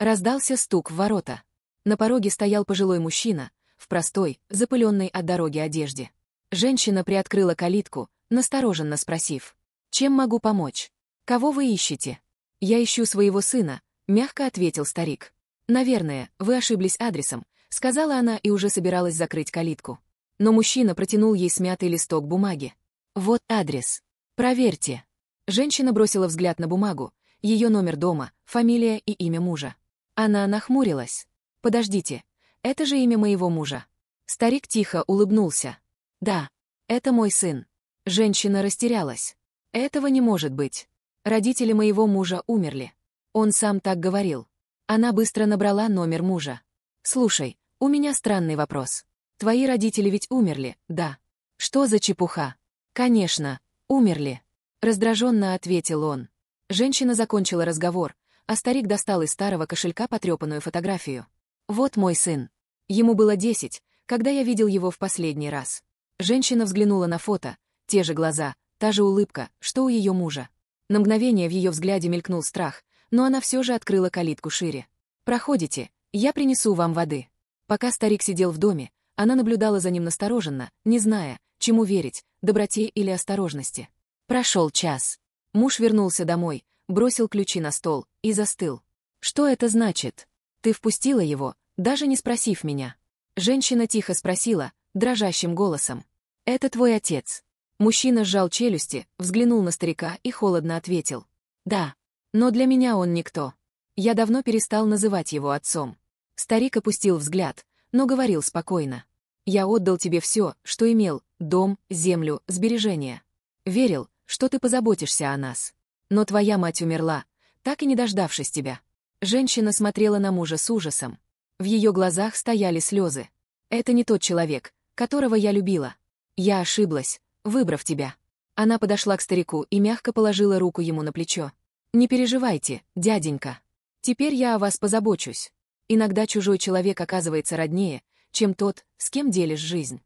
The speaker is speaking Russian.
Раздался стук в ворота. На пороге стоял пожилой мужчина, в простой, запыленной от дороги одежде. Женщина приоткрыла калитку, настороженно спросив: «Чем могу помочь? Кого вы ищете?» «Я ищу своего сына», — мягко ответил старик. «Наверное, вы ошиблись адресом», — сказала она и уже собиралась закрыть калитку. Но мужчина протянул ей смятый листок бумаги. «Вот адрес. Проверьте». Женщина бросила взгляд на бумагу, ее номер дома, фамилия и имя мужа. Она нахмурилась. «Подождите, это же имя моего мужа». Старик тихо улыбнулся. «Да, это мой сын». Женщина растерялась. «Этого не может быть. Родители моего мужа умерли. Он сам так говорил». Она быстро набрала номер мужа. «Слушай, у меня странный вопрос. Твои родители ведь умерли, да?» «Что за чепуха?» «Конечно, умерли», — раздраженно ответил он. Женщина закончила разговор, а старик достал из старого кошелька потрепанную фотографию. «Вот мой сын. Ему было 10, когда я видел его в последний раз». Женщина взглянула на фото, те же глаза, та же улыбка, что у ее мужа. На мгновение в ее взгляде мелькнул страх, но она все же открыла калитку шире. «Проходите, я принесу вам воды». Пока старик сидел в доме, она наблюдала за ним настороженно, не зная, чему верить, доброте или осторожности. Прошел час. Муж вернулся домой, бросил ключи на стол и застыл. «Что это значит? Ты впустила его, даже не спросив меня?» Женщина тихо спросила, дрожащим голосом. «Это твой отец?» Мужчина сжал челюсти, взглянул на старика и холодно ответил. «Да, но для меня он никто. Я давно перестал называть его отцом». Старик опустил взгляд, но говорил спокойно. «Я отдал тебе все, что имел, дом, землю, сбережения. Верил, что ты позаботишься о нас. Но твоя мать умерла, так и не дождавшись тебя». Женщина смотрела на мужа с ужасом. В ее глазах стояли слезы. «Это не тот человек, которого я любила. Я ошиблась, выбрав тебя». Она подошла к старику и мягко положила руку ему на плечо. «Не переживайте, дяденька. Теперь я о вас позабочусь. Иногда чужой человек оказывается роднее, чем тот, с кем делишь жизнь».